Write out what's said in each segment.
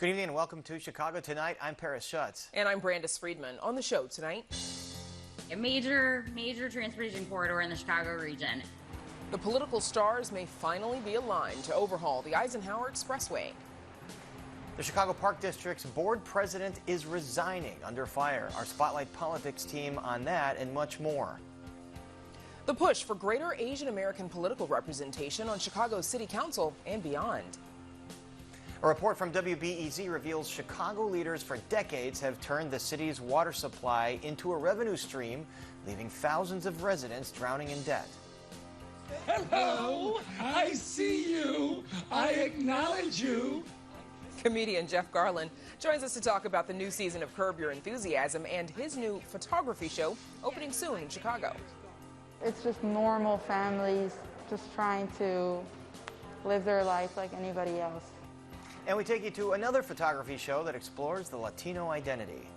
Good evening and welcome to Chicago Tonight. I'm Paris Schutz. And I'm Brandis Friedman. On the show tonight, a major transportation corridor in the Chicago region. The political stars may finally be aligned to overhaul the Eisenhower Expressway. The Chicago Park District's board president is resigning under fire. Our Spotlight Politics team on that and much more. The push for greater Asian American political representation on Chicago's City Council and beyond. A report from WBEZ reveals Chicago leaders for decades have turned the city's water supply into a revenue stream, leaving thousands of residents drowning in debt. Hello, I see you. I acknowledge you. Comedian Jeff Garlin joins us to talk about the new season of Curb Your Enthusiasm and his new photography show opening soon in Chicago. It's just normal families just trying to live their life like anybody else. And we take you to another photography show that explores the Latino identity.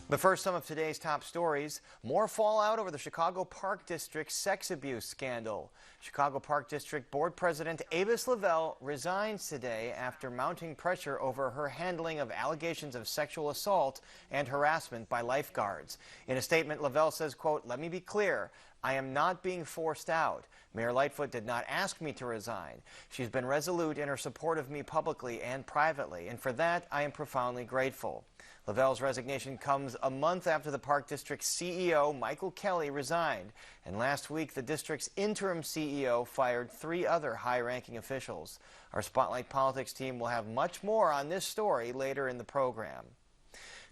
But first, some of today's top stories. More fallout over the Chicago Park District sex abuse scandal. Chicago Park District Board President Avis Lavelle resigns today after mounting pressure over her handling of allegations of sexual assault and harassment by lifeguards. In a statement, Lavelle says, quote, "Let me be clear. I am not being forced out. Mayor Lightfoot did not ask me to resign. She's been resolute in her support of me publicly and privately, and for that I am profoundly grateful." Lavelle's resignation comes a month after the Park District's CEO, Michael Kelly, resigned. And last week, the district's interim CEO fired 3 other high-ranking officials. Our Spotlight Politics team will have much more on this story later in the program.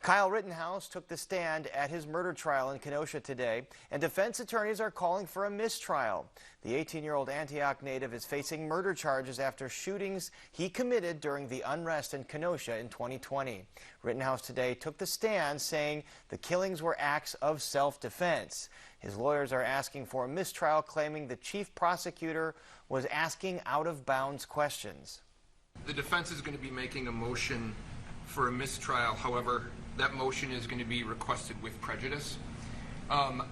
Kyle Rittenhouse took the stand at his murder trial in Kenosha today, and defense attorneys are calling for a mistrial. The 18-year-old Antioch native is facing murder charges after shootings he committed during the unrest in Kenosha in 2020. Rittenhouse today took the stand, saying the killings were acts of self-defense. His lawyers are asking for a mistrial, claiming the chief prosecutor was asking out-of-bounds questions. The defense is going to be making a motion for a mistrial. However, that motion is going to be requested with prejudice. I'm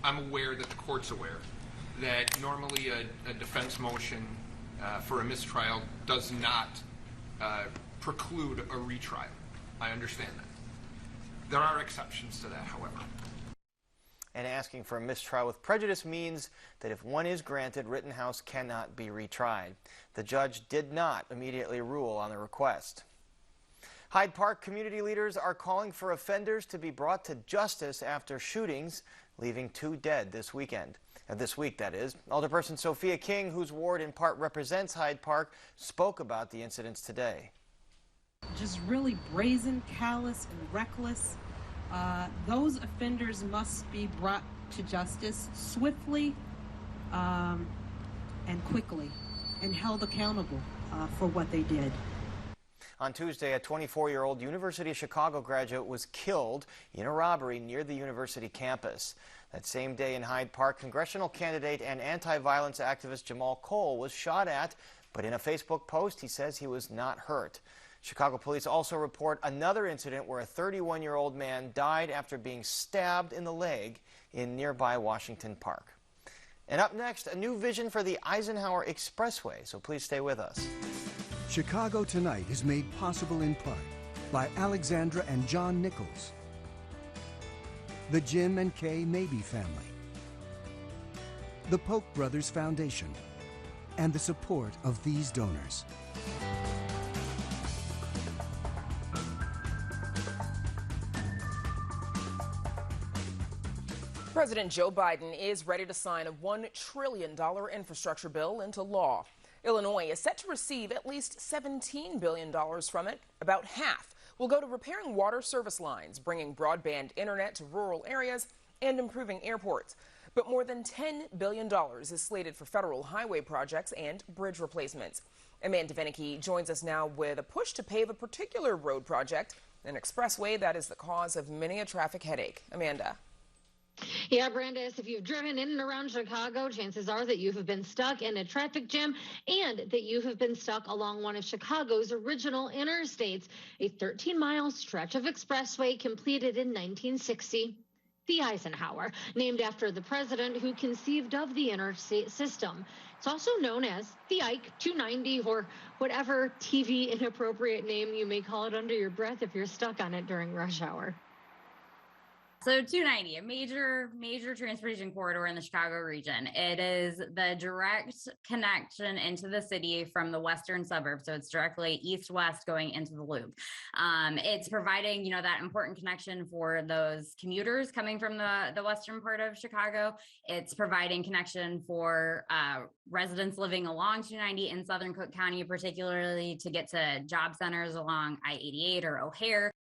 aware that the court's aware that normally a defense motion for a mistrial does not preclude a retrial. I understand that. There are exceptions to that, however. And asking for a mistrial with prejudice means that if one is granted, Rittenhouse cannot be retried. The judge did not immediately rule on the request. Hyde Park community leaders are calling for offenders to be brought to justice after shootings, leaving 2 dead this week, that is. Alderperson Sophia King, whose ward in part represents Hyde Park, spoke about the incidents today. Just really brazen, callous, and reckless. Those offenders must be brought to justice swiftly and quickly and held accountable for what they did. On Tuesday, a 24-year-old University of Chicago graduate was killed in a robbery near the university campus. That same day in Hyde Park, congressional candidate and anti-violence activist Jamal Cole was shot at, but in a Facebook post, he says he was not hurt. Chicago police also report another incident where a 31-year-old man died after being stabbed in the leg in nearby Washington Park. And up next, a new vision for the Eisenhower Expressway, so please stay with us. Chicago Tonight is made possible in part by Alexandra and John Nichols, the Jim and Kay Mabey family, the Polk Brothers Foundation, and the support of these donors. President Joe Biden is ready to sign a $1 trillion infrastructure bill into law. Illinois is set to receive at least $17 billion from it. About half will go to repairing water service lines, bringing broadband internet to rural areas, and improving airports. But more than $10 billion is slated for federal highway projects and bridge replacements. Amanda Venicky joins us now with a push to pave a particular road project, an expressway that is the cause of many a traffic headache. Amanda. Yeah, Brandis, if you've driven in and around Chicago, chances are that you have been stuck in a traffic jam and that you have been stuck along one of Chicago's original interstates, a 13-mile stretch of expressway completed in 1960. the Eisenhower, named after the president who conceived of the interstate system. It's also known as the Ike 290, or whatever TV inappropriate name you may call it under your breath if you're stuck on it during rush hour. So 290, a major transportation corridor in the Chicago region. It is the direct connection into the city from the western suburbs. So it's directly east-west going into the loop. It's providing, that important connection for those commuters coming from the western part of Chicago. It's providing connection for residents living along 290 in Southern Cook County, particularly to get to job centers along I-88 or O'Hare.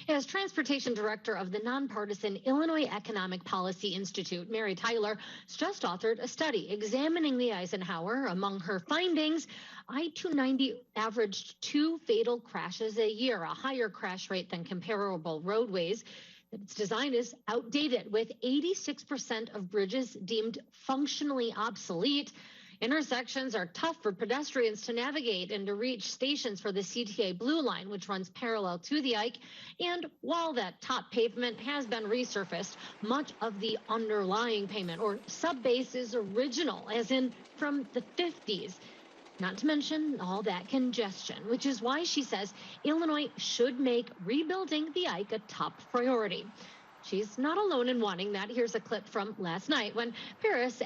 As transportation director of the nonpartisan Illinois Economic Policy Institute, Mary Tyler has just authored a study examining the Eisenhower. Among her findings, I-290 averaged 2 fatal crashes a year, a higher crash rate than comparable roadways. Its design is outdated, with 86% of bridges deemed functionally obsolete. Intersections are tough for pedestrians to navigate and to reach stations for the CTA Blue Line, which runs parallel to the Ike. And while that top pavement has been resurfaced, much of the underlying pavement or subbase is original, as in from the 50s. Not to mention all that congestion, which is why she says Illinois should make rebuilding the Ike a top priority. She's not alone in wanting that. Here's a clip from last night when Paris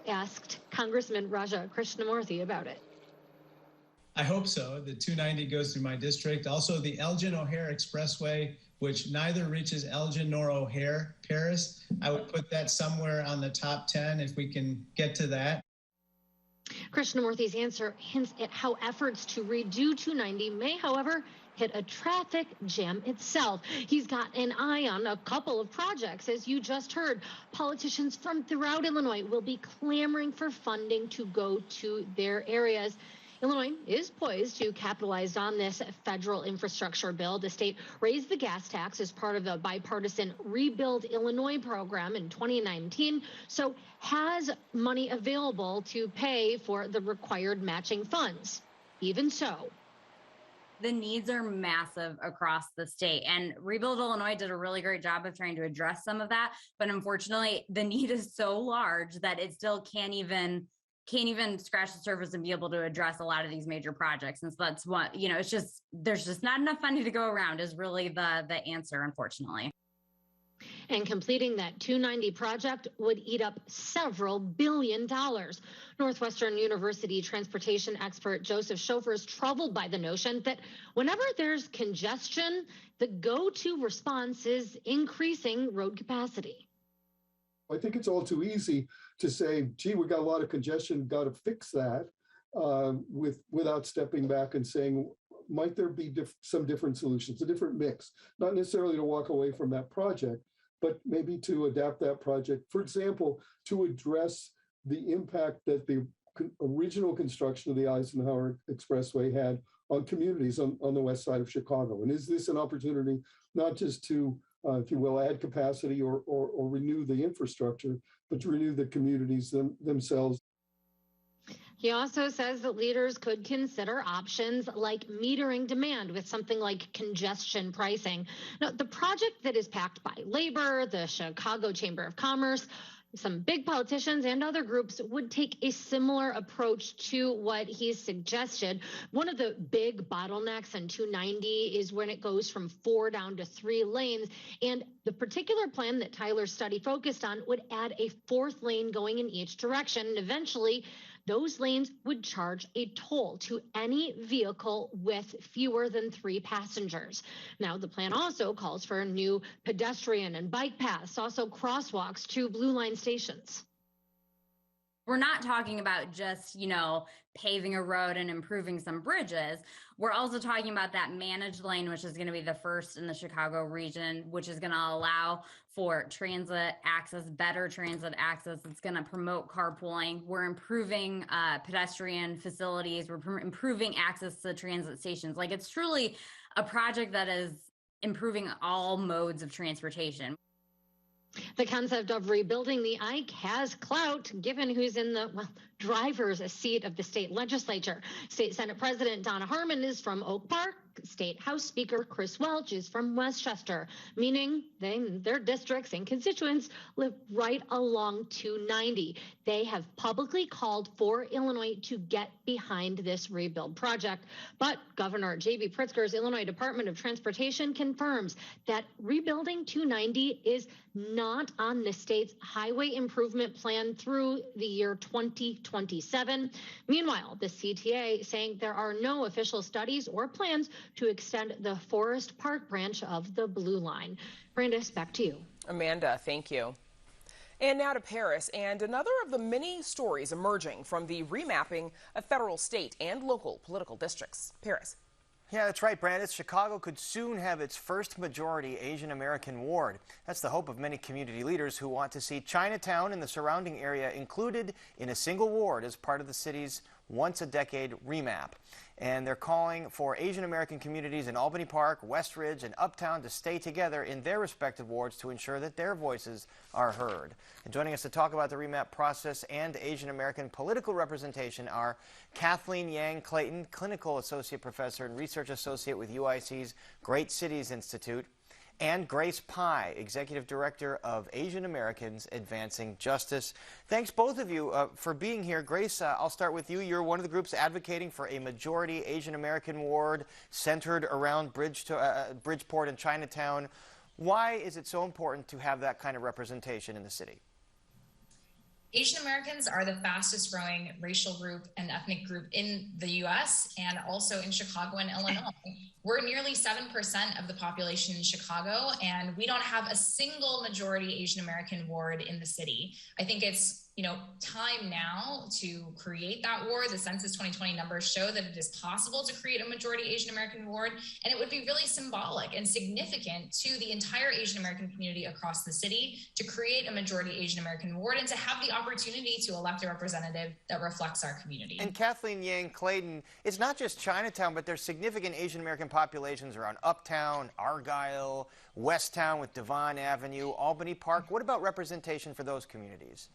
asked Congressman Raja Krishnamurthy about it. I hope so. The 290 goes through my district. Also, the Elgin-O'Hare Expressway, which neither reaches Elgin nor O'Hare, Paris. I would put that somewhere on the top 10 if we can get to that. Krishnamurthy's answer hints at how efforts to redo 290 may, however, hit a traffic jam itself. He's got an eye on a couple of projects. As you just heard, politicians from throughout Illinois will be clamoring for funding to go to their areas. Illinois is poised to capitalize on this federal infrastructure bill. The state raised the gas tax as part of the bipartisan Rebuild Illinois program in 2019, so has money available to pay for the required matching funds. Even so, the needs are massive across the state, and Rebuild Illinois did a really great job of trying to address some of that. But unfortunately, the need is so large that it still can't even scratch the surface and be able to address a lot of these major projects. And so that's what, it's just, there's just not enough funding to go around is really the answer, unfortunately. And completing that 290 project would eat up several $1 billion. Northwestern University transportation expert Joseph Schofer is troubled by the notion that whenever there's congestion, the go-to response is increasing road capacity. I think it's all too easy to say, gee, we got a lot of congestion, got to fix that, without stepping back and saying, might there be some different solutions, a different mix, not necessarily to walk away from that project, but maybe to adapt that project, for example, to address the impact that the original construction of the Eisenhower Expressway had on communities on the west side of Chicago. And is this an opportunity not just to, if you will, add capacity or renew the infrastructure, but to renew the communities themselves? He also says that leaders could consider options like metering demand with something like congestion pricing. Now, the project that is backed by labor, the Chicago Chamber of Commerce, some big politicians and other groups would take a similar approach to what he's suggested. One of the big bottlenecks in 290 is when it goes from 4 down to 3 lanes. And the particular plan that Tyler's study focused on would add a 4th lane going in each direction. And eventually, those lanes would charge a toll to any vehicle with fewer than 3 passengers. Now, the plan also calls for new pedestrian and bike paths, also crosswalks to Blue Line stations. We're not talking about just, paving a road and improving some bridges. We're also talking about that managed lane, which is going to be the first in the Chicago region, which is going to allow for transit access, better transit access. It's going to promote carpooling. We're improving pedestrian facilities. We're improving access to transit stations. Like, it's truly a project that is improving all modes of transportation. The concept of rebuilding the Ike has clout, given who's in the driver's seat of the state legislature. State Senate President Donna Harmon is from Oak Park. State House Speaker Chris Welch is from Westchester, meaning their districts and constituents live right along 290. They have publicly called for Illinois to get behind this rebuild project. But Governor J.B. Pritzker's Illinois Department of Transportation confirms that rebuilding 290 is not on the state's highway improvement plan through the year 2027. Meanwhile, the CTA saying there are no official studies or plans to extend the Forest Park branch of the Blue Line. Brandis, back to you. Amanda, thank you. And now to Paris, and another of the many stories emerging from the remapping of federal, state, and local political districts. Paris. Yeah, that's right, Brandis. Chicago could soon have its first majority Asian American ward. That's the hope of many community leaders who want to see Chinatown and the surrounding area included in a single ward as part of the city's once-a-decade remap. And they're calling for Asian American communities in Albany Park, West Ridge, and Uptown to stay together in their respective wards to ensure that their voices are heard. And joining us to talk about the remap process and Asian American political representation are Kathleen Yang Clayton, Clinical Associate Professor and Research Associate with UIC's Great Cities Institute, and Grace Pye, Executive Director of Asian Americans Advancing Justice. Thanks, both of you, for being here. Grace, I'll start with you. You're one of the groups advocating for a majority Asian American ward centered around Bridgeport and Chinatown. Why is it so important to have that kind of representation in the city? Asian Americans are the fastest growing racial group and ethnic group in the U.S. and also in Chicago and Illinois. We're nearly 7% of the population in Chicago, and we don't have a single majority Asian American ward in the city. I think it's time now to create that ward. The Census 2020 numbers show that it is possible to create a majority Asian American ward, and it would be really symbolic and significant to the entire Asian American community across the city to create a majority Asian American ward and to have the opportunity to elect a representative that reflects our community. And Kathleen Yang Clayton, it's not just Chinatown, but there's significant Asian American populations around Uptown, Argyle, Westtown with Devon Avenue, Albany Park. What about representation for those communities?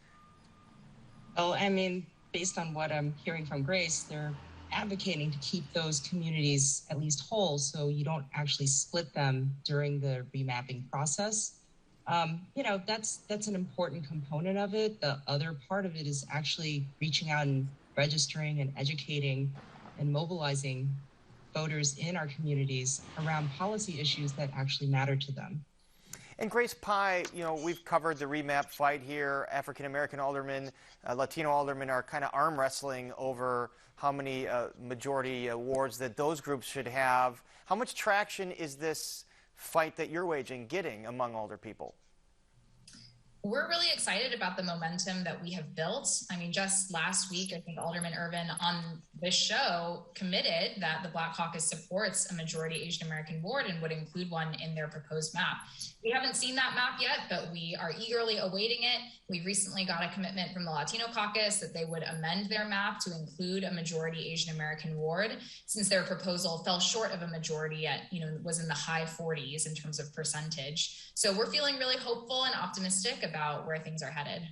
Well, I mean, based on what I'm hearing from Grace, they're advocating to keep those communities at least whole so you don't actually split them during the remapping process. That's an important component of it. The other part of it is actually reaching out and registering and educating and mobilizing voters in our communities around policy issues that actually matter to them. And Grace Pye, we've covered the remap fight here. African-American aldermen, Latino aldermen are kind of arm wrestling over how many majority wards that those groups should have. How much traction is this fight that you're waging getting among alder people? We're really excited about the momentum that we have built. I mean, just last week, I think Alderman Irvin on this show committed that the Black Caucus supports a majority Asian American ward and would include one in their proposed map. We haven't seen that map yet, but we are eagerly awaiting it. We recently got a commitment from the Latino Caucus that they would amend their map to include a majority Asian American ward, since their proposal fell short of a majority at, was in the high 40s in terms of percentage. So we're feeling really hopeful and optimistic about where things are headed.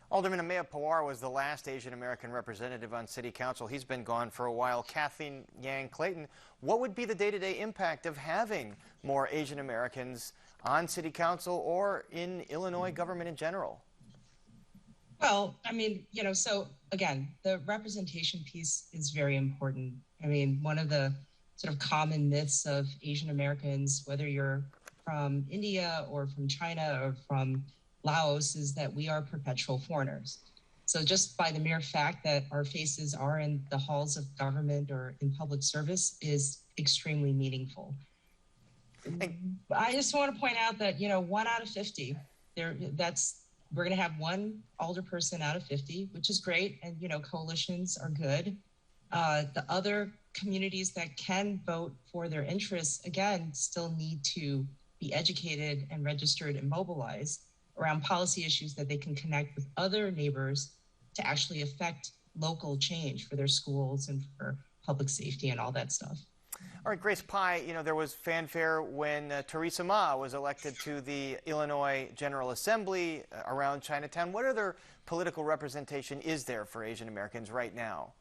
Alderman Amaya Pawar was the last Asian American representative on City Council. He's been gone for a while. Kathleen Yang Clayton, what would be the day-to-day impact of having more Asian Americans on City Council or in Illinois government in general? Well, I mean, so again, the representation piece is very important. I mean, one of the sort of common myths of Asian Americans, whether you're from India or from China or from Laos, is that we are perpetual foreigners. So just by the mere fact that our faces are in the halls of government or in public service is extremely meaningful. I just want to point out that, 1 out of 50, we're going to have one alderperson out of 50, which is great. And, coalitions are good. The other communities that can vote for their interests, again, still need to be educated and registered and mobilized around policy issues that they can connect with other neighbors to actually affect local change for their schools and for public safety and all that stuff. All right, Grace Pye, there was fanfare when Theresa Ma was elected to the Illinois General Assembly around Chinatown. What other political representation is there for Asian Americans right now?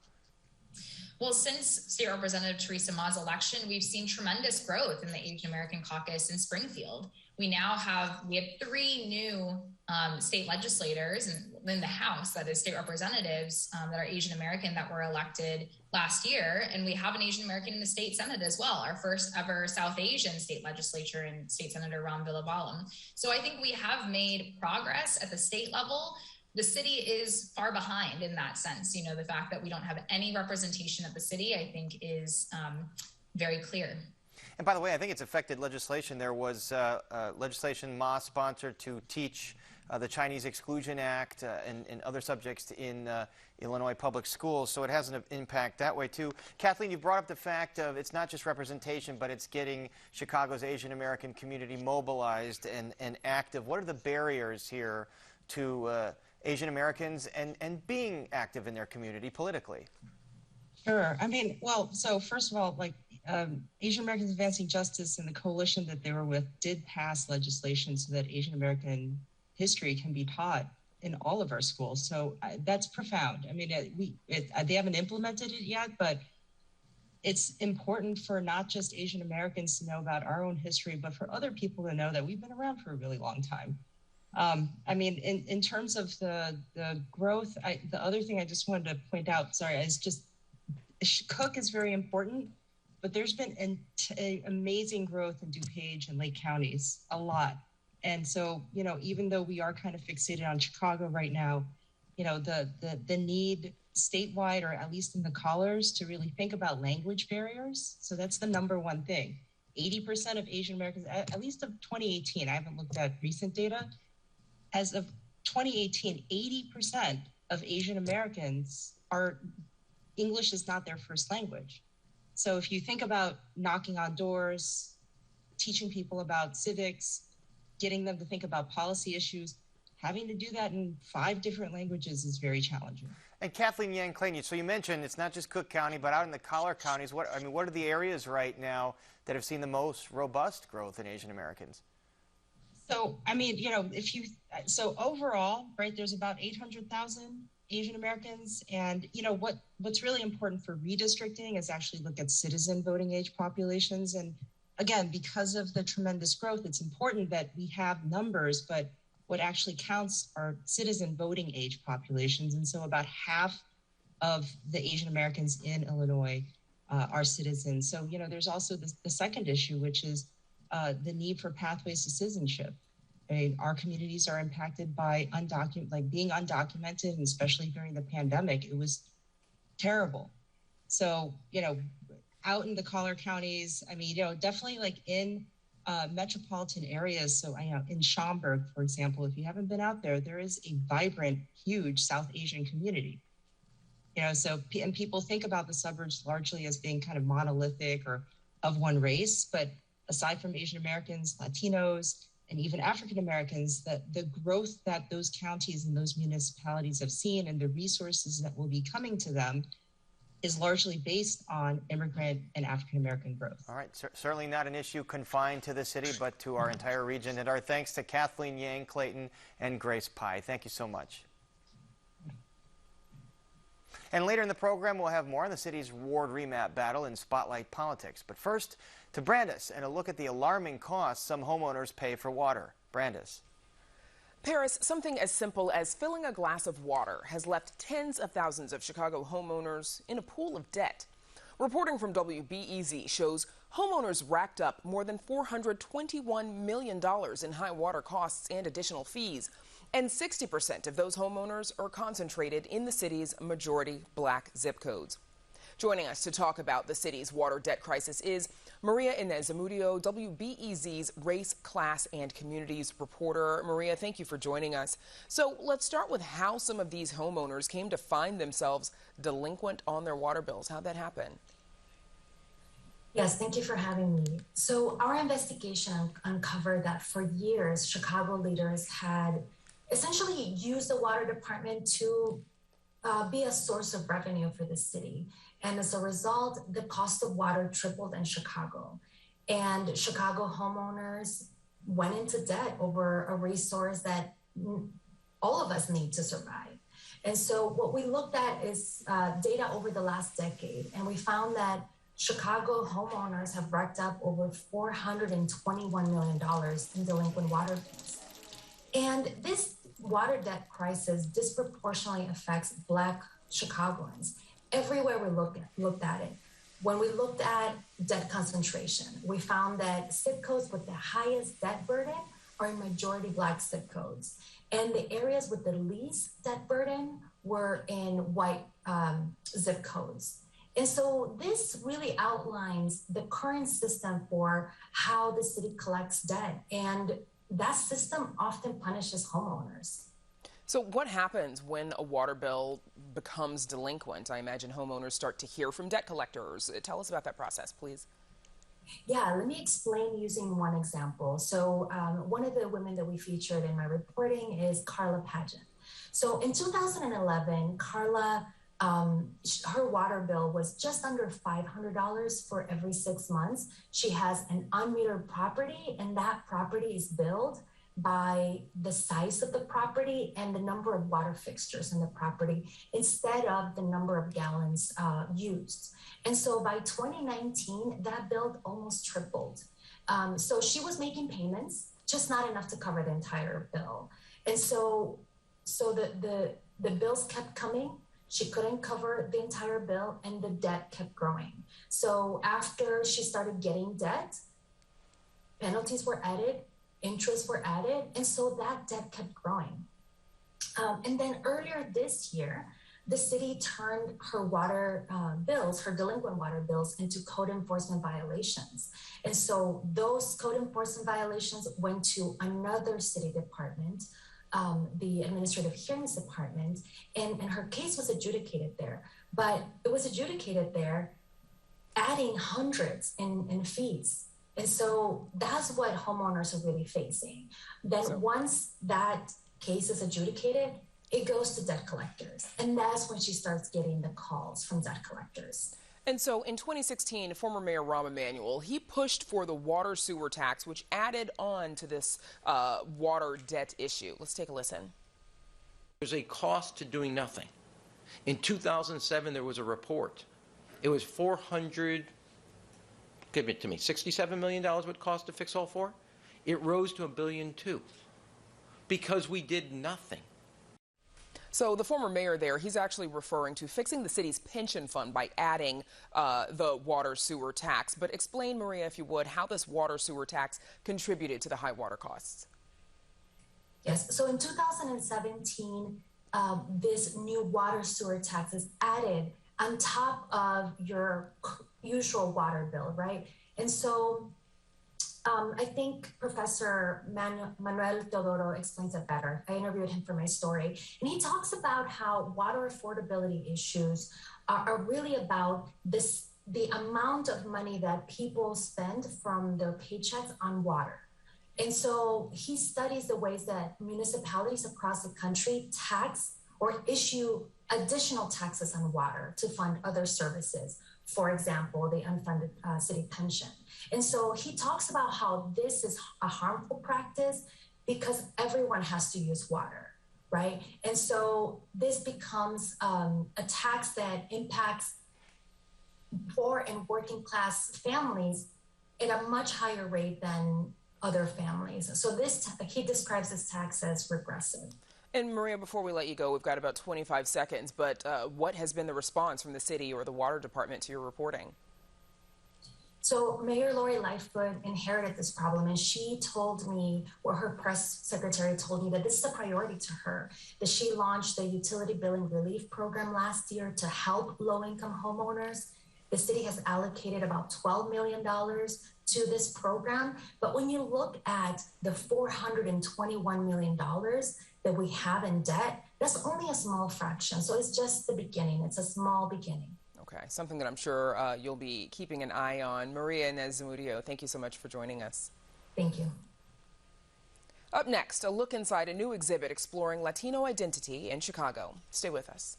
Well, since State Representative Theresa Ma's election, we've seen tremendous growth in the Asian American caucus in Springfield. We have 3 new state legislators in the House, that is state representatives that are Asian American that were elected last year. And we have an Asian American in the state Senate as well, our first ever South Asian state legislature and State Senator Ram Villabalam. So I think we have made progress at the state level. The city is far behind in that sense. The fact that we don't have any representation at the city, I think, is very clear. And by the way, I think it's affected legislation. There was legislation Ma sponsored to teach the Chinese Exclusion Act and other subjects in Illinois public schools, so it has an impact that way too. Kathleen, you brought up the fact of it's not just representation, but it's getting Chicago's Asian American community mobilized and active. What are the barriers here to Asian Americans and being active in their community politically? Sure. So first of all, Asian Americans Advancing Justice and the coalition that they were with did pass legislation so that Asian American history can be taught in all of our schools. So that's profound. They haven't implemented it yet, but it's important for not just Asian Americans to know about our own history, but for other people to know that we've been around for a really long time. In terms of the growth, the other thing I just wanted to point out, is just Cook is very important, but there's been an amazing growth in DuPage and Lake counties, a lot. And so, even though we are kind of fixated on Chicago right now, the need statewide, or at least in the collars, to really think about language barriers. So that's the number one thing. 80% of Asian Americans, at least of 2018, I haven't looked at recent data, as of 2018, 80% of Asian Americans English is not their first language. So if you think about knocking on doors, teaching people about civics, getting them to think about policy issues, having to do that in 5 different languages is very challenging. And Kathleen Yang-Clayton, so you mentioned it's not just Cook County, but out in the collar counties, what are the areas right now that have seen the most robust growth in Asian Americans? So, overall, right, there's about 800,000 Asian Americans. And, what's really important for redistricting is actually look at citizen voting age populations. And again, because of the tremendous growth, it's important that we have numbers, but what actually counts are citizen voting age populations. And so about half of the Asian Americans in Illinois are citizens. So, there's also the second issue, which is the need for pathways to citizenship. Our communities are impacted by being undocumented, and especially during the pandemic, it was terrible. So, out in the collar counties, definitely in metropolitan areas. So, in Schaumburg, for example, if you haven't been out there, there is a vibrant, huge South Asian community. And people think about the suburbs largely as being kind of monolithic or of one race, but aside from Asian Americans, Latinos, and even African Americans, the growth that those counties and those municipalities have seen and the resources that will be coming to them is largely based on immigrant and African American growth. All right, certainly not an issue confined to the city, but to our entire region. And our thanks to Kathleen Yang-Clayton and Grace Pye. Thank you so much. And later in the program, we'll have more on the city's ward remap battle and spotlight politics. But first, to Brandis and a look at the alarming costs some homeowners pay for water. Brandis. Paris, something as simple as filling a glass of water has left tens of thousands of Chicago homeowners in a pool of debt. Reporting from WBEZ shows homeowners racked up more than $421 million in high water costs and additional fees. And 60% of those homeowners are concentrated in the city's majority black zip codes. Joining us to talk about the city's water debt crisis is Maria Inez Zamudio, WBEZ's race, class, and communities reporter. Maria, thank you for joining us. So let's start with how some of these homeowners came to find themselves delinquent on their water bills. How'd that happen? Yes, thank you for having me. So our investigation uncovered that for years, Chicago leaders had essentially used the water department to be a source of revenue for the city. And as a result, the cost of water tripled in Chicago. And Chicago homeowners went into debt over a resource that all of us need to survive. And so what we looked at is data over the last decade, and we found that Chicago homeowners have racked up over $421 million in delinquent water bills. And this water debt crisis disproportionately affects Black Chicagoans. Everywhere we looked at it. When we looked at debt concentration, we found that zip codes with the highest debt burden are in majority Black zip codes. And the areas with the least debt burden were in white zip codes. And so this really outlines the current system for how the city collects debt. And that system often punishes homeowners. So what happens when a water bill becomes delinquent? I imagine homeowners start to hear from debt collectors. Tell us about that process, please. Yeah, let me explain using one example. So one of the women that we featured in my reporting is Carla Pageant. So in 2011, Carla, her water bill was just under $500 for every 6 months. She has an unmetered property, and that property is billed by the size of the property and the number of water fixtures in the property instead of the number of gallons used. And so by 2019, that bill almost tripled. So she was making payments, just not enough to cover the entire bill. And so the bills kept coming. She couldn't cover the entire bill, and the debt kept growing. So after she started getting debt, penalties were added, interests were added, and so that debt kept growing. And then earlier this year, the city turned her water bills, her delinquent water bills, into code enforcement violations. And so those code enforcement violations went to another city department, the Administrative Hearings Department, and her case was adjudicated there. But it was adjudicated there, adding hundreds in fees. And so that's what homeowners are really facing. Then once that case is adjudicated, it goes to debt collectors. And that's when she starts getting the calls from debt collectors. And so in 2016, former Mayor Rahm Emanuel, he pushed for the water sewer tax, which added on to this water debt issue. Let's take a listen. There's a cost to doing nothing. In 2007, there was a report. It was $67 million would cost to fix all four. It rose to $1.2 billion because we did nothing. So the former mayor there, he's actually referring to fixing the city's pension fund by adding the water sewer tax. But explain, Maria, if you would, how this water sewer tax contributed to the high water costs. Yes, so in 2017, this new water sewer tax is added on top of your usual water bill, right? And so I think Professor Manuel Teodoro explains it better. I interviewed him for my story, and he talks about how water affordability issues are really about the amount of money that people spend from their paychecks on water. And so he studies the ways that municipalities across the country tax or issue additional taxes on water to fund other services. For example, the unfunded city pension. And so he talks about how this is a harmful practice because everyone has to use water, right? And so this becomes a tax that impacts poor and working class families at a much higher rate than other families. So he describes this tax as regressive. And Maria, before we let you go, we've got about 25 seconds, but what has been the response from the city or the water department to your reporting? So Mayor Lori Lightfoot inherited this problem, and she told me, or her press secretary told me, that this is a priority to her, that she launched the utility billing relief program last year to help low-income homeowners. The city has allocated about $12 million to this program. But when you look at the $421 million that we have in debt, that's only a small fraction. So it's just the beginning. It's a small beginning. Okay, something that I'm sure you'll be keeping an eye on. Maria Inez Zamudio, thank you so much for joining us. Thank you. Up next, a look inside a new exhibit exploring Latino identity in Chicago. Stay with us.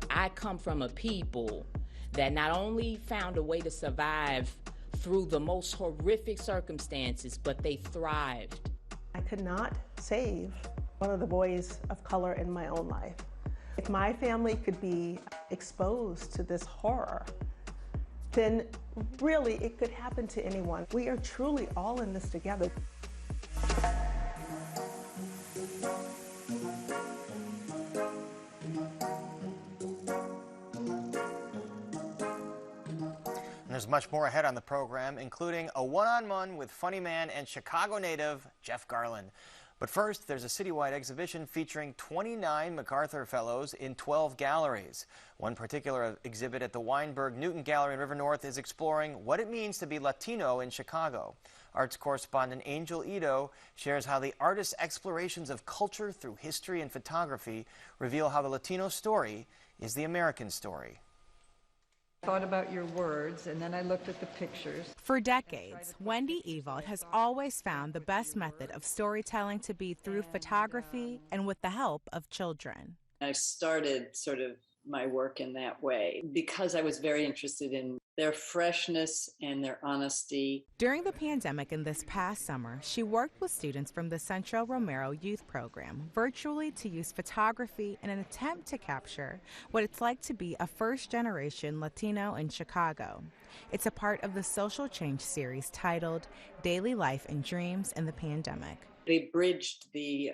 I come from a people that not only found a way to survive through the most horrific circumstances, but they thrived. I could not save one of the boys of color in my own life. If my family could be exposed to this horror, then really it could happen to anyone. We are truly all in this together. There's much more ahead on the program, including a one-on-one with funny man and Chicago native Jeff Garlin. But first, there's a citywide exhibition featuring 29 MacArthur Fellows in 12 galleries. One particular exhibit at the Weinberg-Newton Gallery in River North is exploring what it means to be Latino in Chicago. Arts correspondent Angel Ito shares how the artist's explorations of culture through history and photography reveal how the Latino story is the American story. Thought about your words, and then I looked at the pictures. For decades, Wendy Ewald has always found the best method of storytelling to be through photography and with the help of children. I started sort of my work in that way because I was very interested in their freshness and their honesty. During the pandemic and this past summer, she worked with students from the Centro Romero Youth Program virtually to use photography in an attempt to capture what it's like to be a first-generation Latino in Chicago. It's a part of the social change series titled Daily Life and Dreams in the Pandemic. They bridged the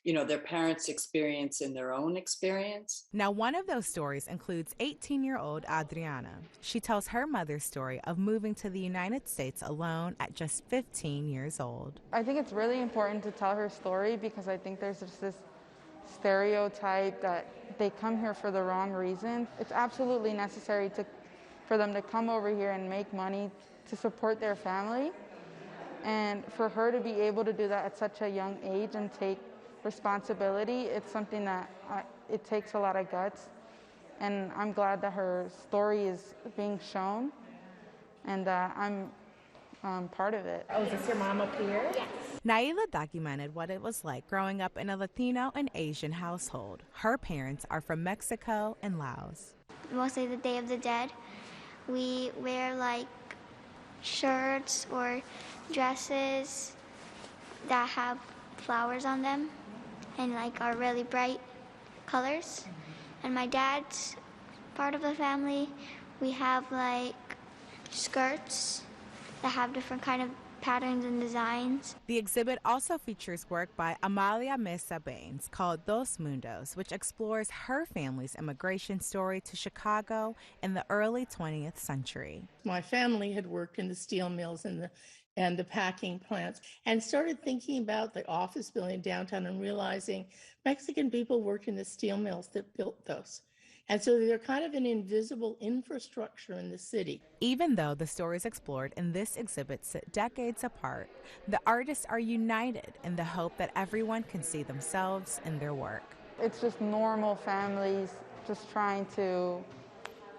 their parents' experience and their own experience. Now, one of those stories includes 18-year-old Adriana. She tells her mother's story of moving to the United States alone at just 15 years old. I think it's really important to tell her story because I think there's just this stereotype that they come here for the wrong reason. It's absolutely necessary for them to come over here and make money to support their family. And for her to be able to do that at such a young age and take responsibility, it's something that it takes a lot of guts, and I'm glad that her story is being shown and that I'm part of it. Oh, is this your mom up here? Yes. Naila documented what it was like growing up in a Latino and Asian household. Her parents are from Mexico and Laos. Mostly the Day of the Dead, we wear like shirts or dresses that have flowers on them and like are really bright colors. And my dad's part of the family, we have like skirts that have different kind of patterns and designs. The exhibit also features work by Amalia Mesa Baines called Dos Mundos, which explores her family's immigration story to Chicago in the early 20th century. My family had worked in the steel mills and the packing plants, and started thinking about the office building downtown and realizing Mexican people worked in the steel mills that built those. And so they're kind of an invisible infrastructure in the city. Even though the stories explored in this exhibit sit decades apart, the artists are united in the hope that everyone can see themselves in their work. It's just normal families just trying to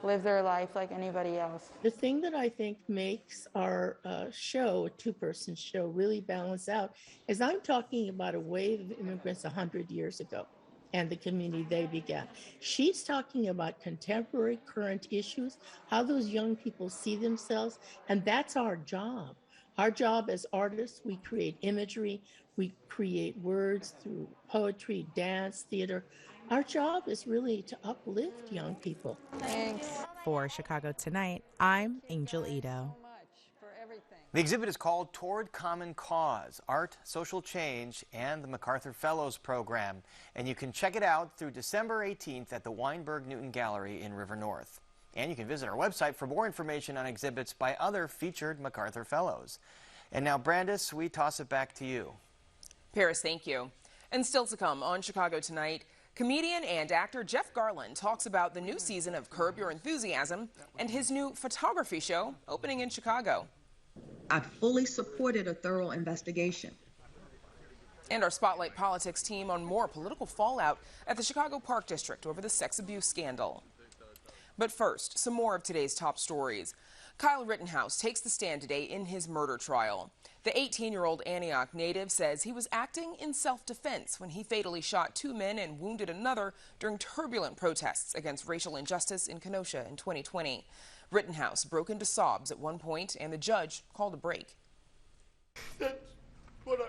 live their life like anybody else. The thing that I think makes our show, a two-person show, really balance out is I'm talking about a wave of immigrants 100 years ago and the community they began. She's talking about contemporary current issues, how those young people see themselves, and that's our job. Our job as artists, we create imagery, we create words through poetry, dance, theater. Our job is really to uplift young people. Thanks. For Chicago Tonight, I'm Angel Ito. The exhibit is called Toward Common Cause, Art, Social Change, and the MacArthur Fellows Program. And you can check it out through December 18th at the Weinberg-Newton Gallery in River North. And you can visit our website for more information on exhibits by other featured MacArthur Fellows. And now, Brandis, we toss it back to you. Paris, thank you. And still to come on Chicago Tonight, comedian and actor Jeff Garlin talks about the new season of Curb Your Enthusiasm and his new photography show opening in Chicago. I fully supported a thorough investigation. And our Spotlight Politics team on more political fallout at the Chicago Park District over the sex abuse scandal. But first, some more of today's top stories. Kyle Rittenhouse takes the stand today in his murder trial. The 18-year-old Antioch native says he was acting in self-defense when he fatally shot 2 men and wounded another during turbulent protests against racial injustice in Kenosha in 2020. Rittenhouse broke into sobs at one point, and the judge called a break. That's what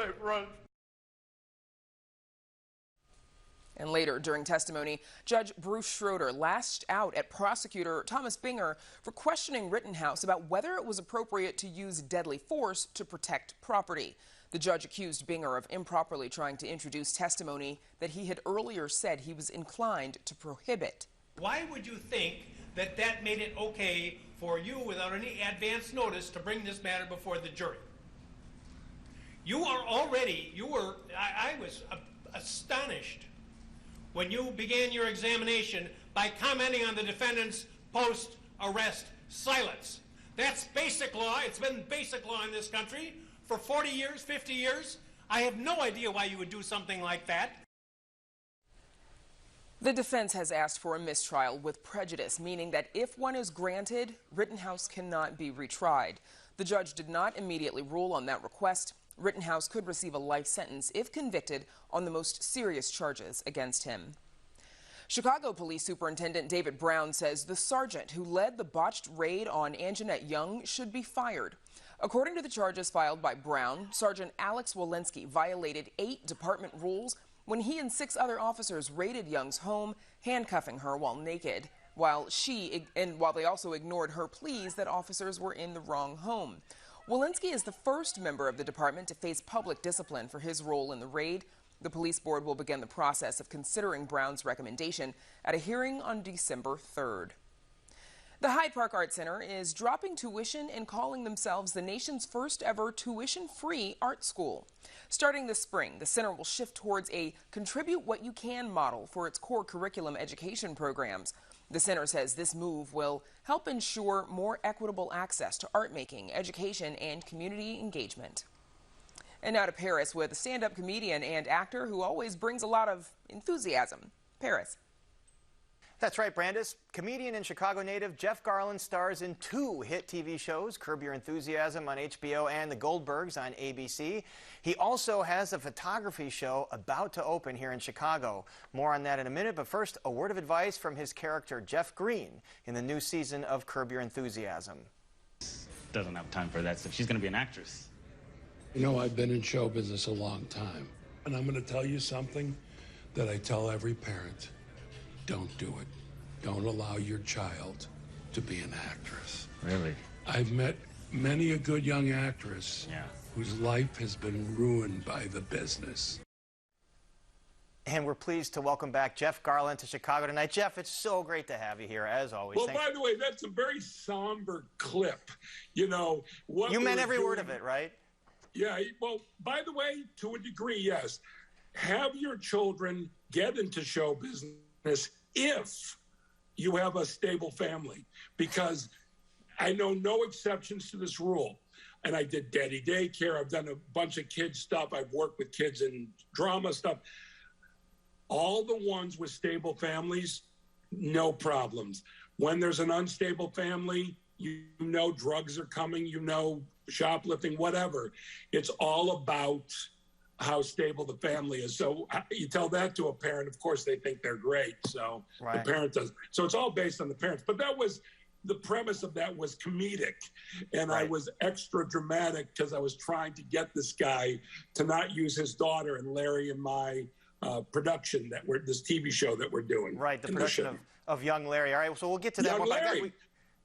I run. And later, during testimony, Judge Bruce Schroeder lashed out at prosecutor Thomas Binger for questioning Rittenhouse about whether it was appropriate to use deadly force to protect property. The judge accused Binger of improperly trying to introduce testimony that he had earlier said he was inclined to prohibit. Why would you think that that made it okay for you, without any advance notice, to bring this matter before the jury? I was astonished when you began your examination by commenting on the defendant's post-arrest silence. That's basic law. It's been basic law in this country for 40 years, 50 years. I have no idea why you would do something like that. The defense has asked for a mistrial with prejudice, meaning that if one is granted, Rittenhouse cannot be retried. The judge did not immediately rule on that request. Rittenhouse could receive a life sentence if convicted on the most serious charges against him. Chicago Police Superintendent David Brown says the sergeant who led the botched raid on Anjanette Young should be fired. According to the charges filed by Brown, Sergeant Alex Walensky violated 8 department rules when he and 6 other officers raided Young's home, handcuffing her while naked, while they also ignored her pleas that officers were in the wrong home. Walensky is the first member of the department to face public discipline for his role in the raid. The police board will begin the process of considering Brown's recommendation at a hearing on December 3rd. The Hyde Park Art Center is dropping tuition and calling themselves the nation's first ever tuition-free art school. Starting this spring, the center will shift towards a contribute what you can model for its core curriculum education programs. The center says this move will help ensure more equitable access to art making, education, and community engagement. And now to Paris with a stand-up comedian and actor who always brings a lot of enthusiasm. Paris. That's right, Brandis. Comedian and Chicago native Jeff Garlin stars in 2 hit TV shows, Curb Your Enthusiasm on HBO and The Goldbergs on ABC. He also has a photography show about to open here in Chicago. More on that in a minute, but first, a word of advice from his character Jeff Green in the new season of Curb Your Enthusiasm. Doesn't have time for that stuff. She's going to be an actress. You know, I've been in show business a long time, and I'm going to tell you something that I tell every parent. Don't do it. Don't allow your child to be an actress. Really? I've met many a good young actress whose life has been ruined by the business. And we're pleased to welcome back Jeff Garlin to Chicago tonight. Jeff, it's so great to have you here, as always. Well, by the way, that's a very somber clip. You know, what you meant every word of it, right? Yeah, well, by the way, to a degree, yes. Have your children get into show business if you have a stable family, because I know no exceptions to this rule. And I did daddy daycare. I've done a bunch of kids stuff. I've worked with kids in drama stuff. All the ones with stable families, no problems. When there's an unstable family, you know drugs are coming, you know shoplifting, whatever. It's all about how stable the family is. So you tell that to a parent, of course they think they're great. So the parent does. So it's all based on the parents. But that was, the premise of that was comedic. And I was extra dramatic because I was trying to get this guy to not use his daughter and Larry and my production this TV show that we're doing. Right, the production of Young Larry. All right, so we'll get to that Young more. Larry.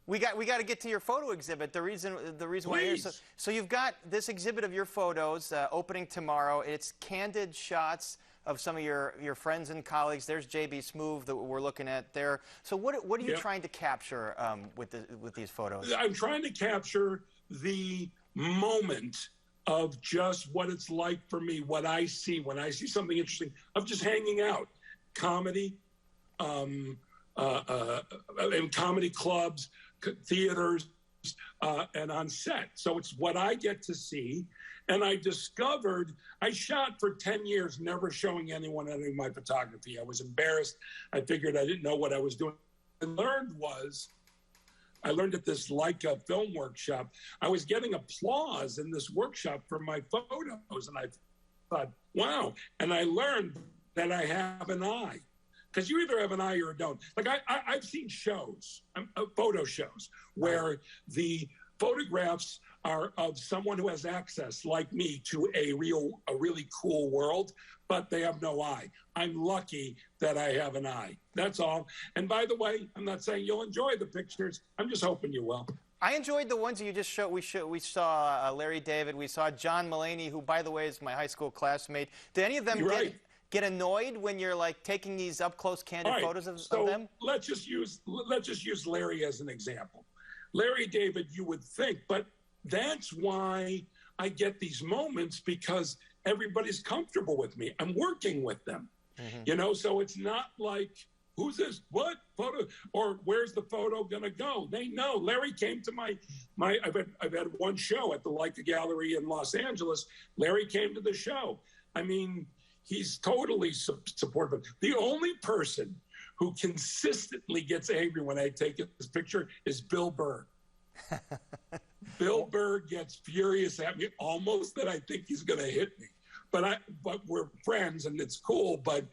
We got to get to your photo exhibit. The reason why you're so you've got this exhibit of your photos opening tomorrow. It's candid shots of some of your friends and colleagues. There's JB Smoove that we're looking at there. So what are you trying to capture with these photos? I'm trying to capture the moment of just what it's like for me, what I see when I see something interesting, of just hanging out, comedy, in comedy clubs, theaters, and on set. So it's what I get to see. And I discovered, I shot for 10 years, never showing anyone any of my photography. I was embarrassed. I figured I didn't know what I was doing. I learned at this Leica film workshop, I was getting applause in this workshop for my photos. And I thought, wow. And I learned that I have an eye. Because you either have an eye or you don't. Like I've seen shows, photo shows, where the photographs are of someone who has access, like me, to a really cool world, but they have no eye. I'm lucky that I have an eye. That's all. And by the way, I'm not saying you'll enjoy the pictures. I'm just hoping you will. I enjoyed the ones you just showed. We saw Larry David. We saw John Mulaney, who, by the way, is my high school classmate. Did any of them get annoyed when you're like taking these up close, candid photos of them? Let's just use Larry as an example. Larry David, you would think, but that's why I get these moments, because everybody's comfortable with me. I'm working with them, you know. So it's not like, who's this? What photo? Or where's the photo gonna go? They know. Larry came to my. I've had one show at the Leica Gallery in Los Angeles. Larry came to the show. I mean, he's totally supportive. The only person who consistently gets angry when I take this picture is Bill Burr. Bill Burr gets furious at me, almost that I think he's going to hit me. But we're friends, and it's cool, but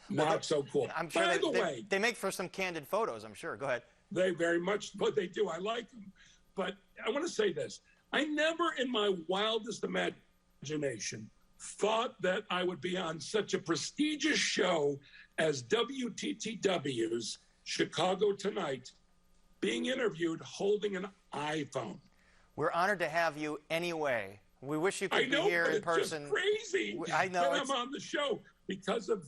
not so cool. I'm sure By the way, they make for some candid photos, I'm sure. Go ahead. They very much, but they do. I like them. But I want to say this. I never in my wildest imagination thought that I would be on such a prestigious show as WTTW's Chicago Tonight, being interviewed holding an iPhone. We're honored to have you anyway. We wish you could be here in person. It's just crazy. I know. That I'm on the show because of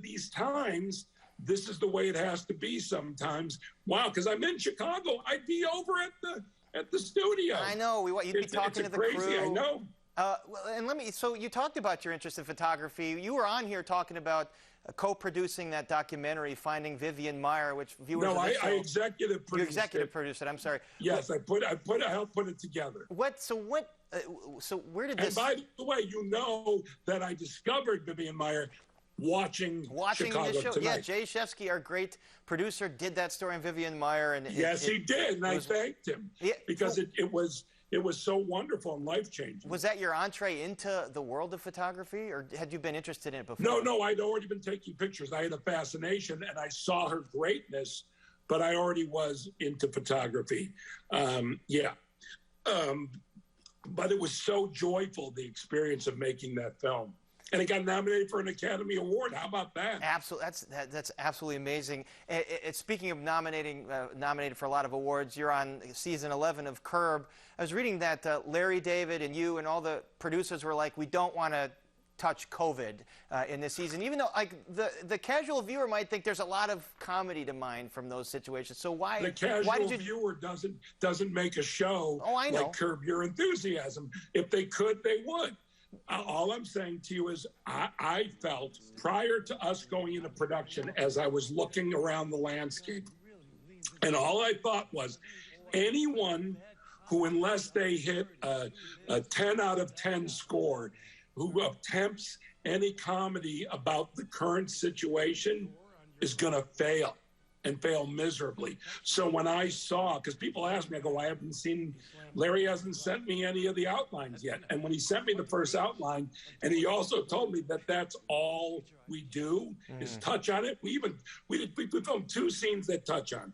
these times. This is the way it has to be sometimes. Wow, because I'm in Chicago. I'd be over at the studio. I know. You'd be talking to the crazy, crew. I know. So you talked about your interest in photography. You were on here talking about co-producing that documentary, Finding Vivian Maier, which viewers of the show... I executive produced it. You executive produced it, I'm sorry. Yes, I helped put it together. So where did this... And by the way, you know that I discovered Vivian Maier watching Chicago the show. Tonight. Yeah, Jay Shefsky, our great producer, did that story on Vivian Maier. And he did, and I thanked him because it was so wonderful and life-changing. Was that your entree into the world of photography, or had you been interested in it before? No, I'd already been taking pictures. I had a fascination, and I saw her greatness, but I already was into photography. But it was so joyful, the experience of making that film. And it got nominated for an Academy Award. How about that? Absolutely, that's absolutely amazing. Speaking of nominated for a lot of awards, you're on season 11 of Curb. I was reading that Larry David and you and all the producers were like, we don't want to touch COVID in this season, even though like the casual viewer might think there's a lot of comedy to mine from those situations. So why? The casual viewer doesn't make a show like Curb Your Enthusiasm. If they could, they would. All I'm saying to you is I felt prior to us going into production, as I was looking around the landscape, and all I thought was anyone who, unless they hit a 10 out of 10 score, who attempts any comedy about the current situation is going to fail and fail miserably. So when I saw, because people ask me, I go, I haven't seen, Larry hasn't sent me any of the outlines yet. And when he sent me the first outline, and he also told me that that's all we do is touch on it. We filmed 2 scenes that touch on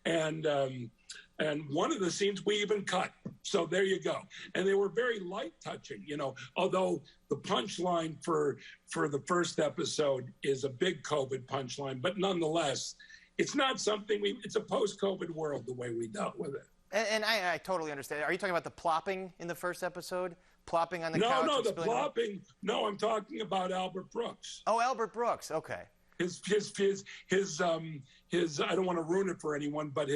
it. And one of the scenes we even cut. So there you go. And they were very light touching, you know, although the punchline for the first episode is a big COVID punchline, but nonetheless, it's not something it's a post-COVID world, the way we dealt with it. And I totally understand. Are you talking about the plopping in the first episode? Plopping on the couch? No, the plopping. No, I'm talking about Albert Brooks. Oh, Albert Brooks. Okay. His I don't want to ruin it for anyone, but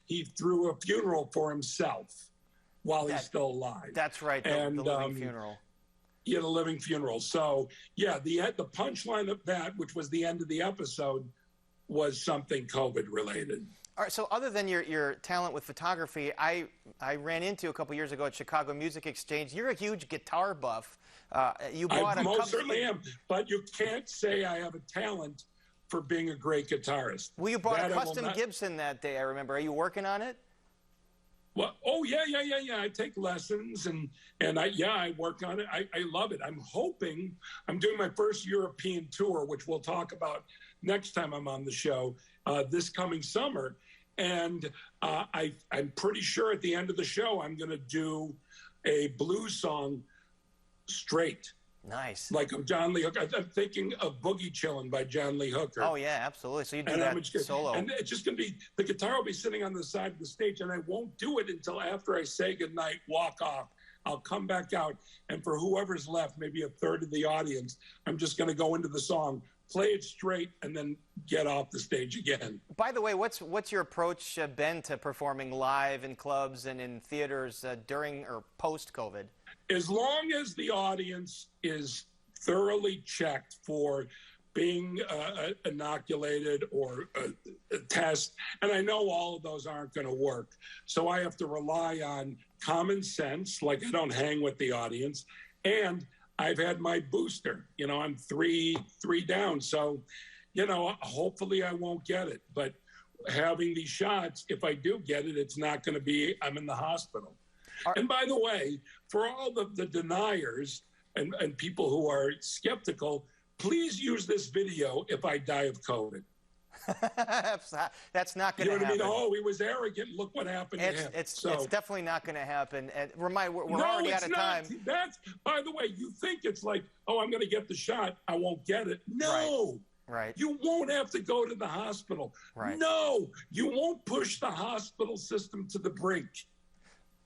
he threw a funeral for himself while he's still alive. That's right. The living funeral. Yeah, the living funeral. So yeah, the punchline of that, which was the end of the episode, was something COVID related. All right, so other than your talent with photography, I ran into a couple years ago at Chicago Music Exchange. You're a huge guitar buff. You bought I most certainly am, but you can't say I have a talent for being a great guitarist. Well, you bought a custom Gibson that day, I remember. Are you working on it? Well, oh yeah. I take lessons and I work on it. I love it. I'm doing my first European tour, which we'll talk about next time I'm on the show this coming summer. And I'm pretty sure at the end of the show I'm going to do a blues song straight. Nice. Like John Lee Hooker. I'm thinking of Boogie Chillin' by John Lee Hooker. Oh, yeah, absolutely. So you do that solo. And it's just going to be, the guitar will be sitting on the side of the stage, and I won't do it until after I say goodnight, walk off. I'll come back out, and for whoever's left, maybe a third of the audience, I'm just going to go into the song, play it straight, and then get off the stage again. By the way, what's your approach been to performing live in clubs and in theaters during or post-COVID? As long as the audience is thoroughly checked for being inoculated or a test, and I know all of those aren't going to work, so I have to rely on common sense, like I don't hang with the audience, and I've had my booster. I'm three down, so hopefully I won't get it, but having these shots, if I do get it, it's not going to be I'm in the hospital. And by the way, for all the deniers and people who are skeptical, please use this video if I die of COVID. That's not going to happen. You know what I mean? Oh, he was arrogant. Look what happened to him. It's definitely not going to happen. And we're already out of time. That's, by the way, you think it's like, oh, I'm going to get the shot, I won't get it. No. Right. You won't have to go to the hospital. Right. No. You won't push the hospital system to the brink,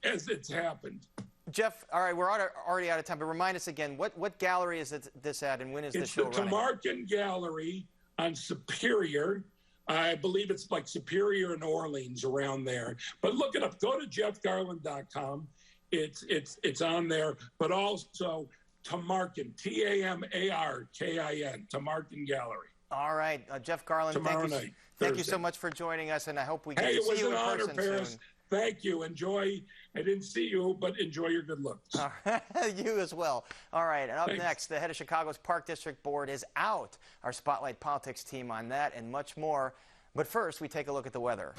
as it's happened. Jeff, all right, we're already out of time, but remind us again, what gallery is this at, and when is the show running? It's the Tamarkin Gallery on Superior. I believe it's like Superior and Orleans, around there. But look it up. Go to jeffgarlin.com. It's on there. But also Tamarkin, Tamarkin, Tamarkin Gallery. All right, Jeff Garlin, thank you so much for joining us, and I hope we get to see you in person soon. Thank you. Enjoy. I didn't see you, but enjoy your good looks. You as well. All right. And up next, the head of Chicago's Park District Board is out. Our Spotlight Politics team on that and much more. But first, we take a look at the weather.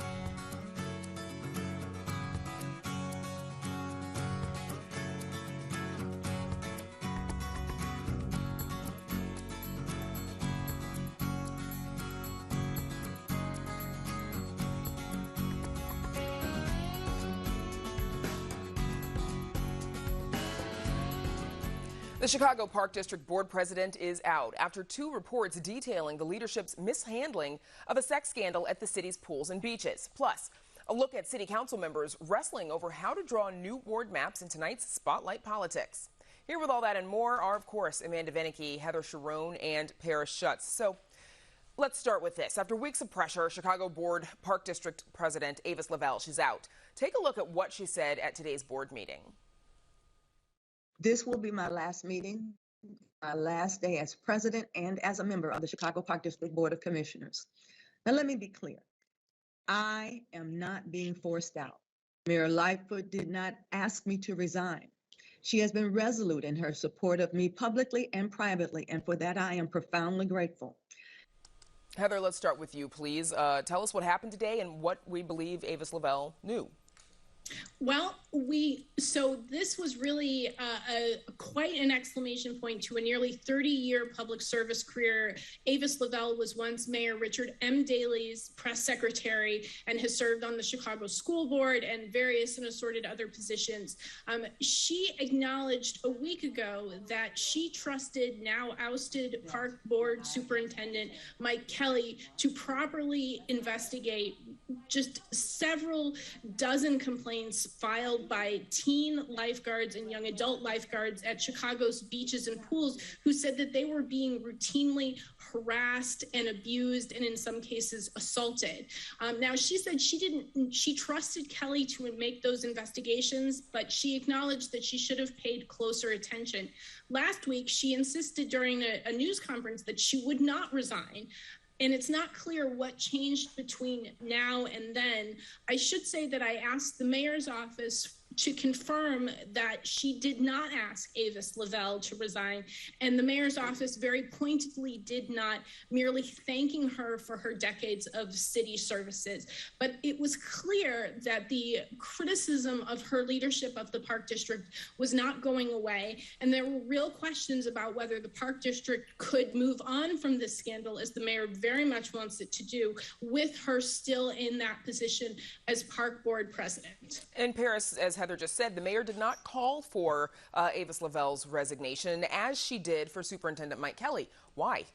The Chicago Park District Board president is out after 2 reports detailing the leadership's mishandling of a sex scandal at the city's pools and beaches. Plus, a look at city council members wrestling over how to draw new ward maps in tonight's Spotlight Politics. Here with all that and more are, of course, Amanda Vinicky, Heather Sharon, and Paris Schutz. So let's start with this. After weeks of pressure, Chicago Board Park District President Avis Lavelle, she's out. Take a look at what she said at today's board meeting. This will be my last meeting, my last day as president and as a member of the Chicago Park District Board of Commissioners. Now, let me be clear. I am not being forced out. Mayor Lightfoot did not ask me to resign. She has been resolute in her support of me publicly and privately, and for that I am profoundly grateful. Heather, let's start with you, please. Tell us what happened today and what we believe Avis Lavelle knew. Well, so this was really quite an exclamation point to a nearly 30-year public service career. Avis Lavelle was once Mayor Richard M. Daley's press secretary and has served on the Chicago School Board and various and assorted other positions. She acknowledged a week ago that she trusted now ousted Park Board Superintendent Mike Kelly to properly investigate just several dozen complaints filed by teen lifeguards and young adult lifeguards at Chicago's beaches and pools who said that they were being routinely harassed and abused and in some cases assaulted. Now, she said she trusted Kelly to make those investigations, but she acknowledged that she should have paid closer attention. Last week, she insisted during a news conference that she would not resign. and it's not clear what changed between now and then. I should say that I asked the mayor's office to confirm that she did not ask Avis Lavelle to resign, and the mayor's office very pointedly did not, merely thanking her for her decades of city services. But it was clear that the criticism of her leadership of the Park District was not going away, and there were real questions about whether the Park District could move on from this scandal, as the mayor very much wants it to do, with her still in that position as Park Board President. In Paris, as Heather just said, the mayor did not call for Avis Lavelle's resignation, as she did for Superintendent Mike Kelly. Why?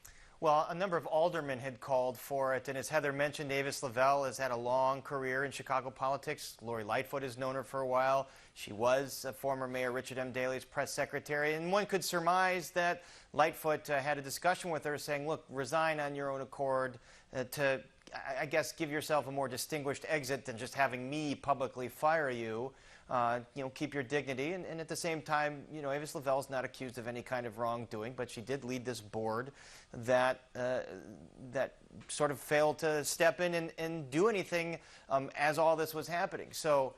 Well, a number of aldermen had called for it, and as Heather mentioned, Avis Lavelle has had a long career in Chicago politics. Lori Lightfoot has known her for a while. She was former Mayor Richard M. Daley's press secretary, and one could surmise that Lightfoot had a discussion with her saying, look, resign on your own accord to, I guess, give yourself a more distinguished exit than just having me publicly fire you. Keep your dignity, and at the same time, Avis Lavelle's not accused of any kind of wrongdoing, but she did lead this board that sort of failed to step in and do anything as all this was happening. So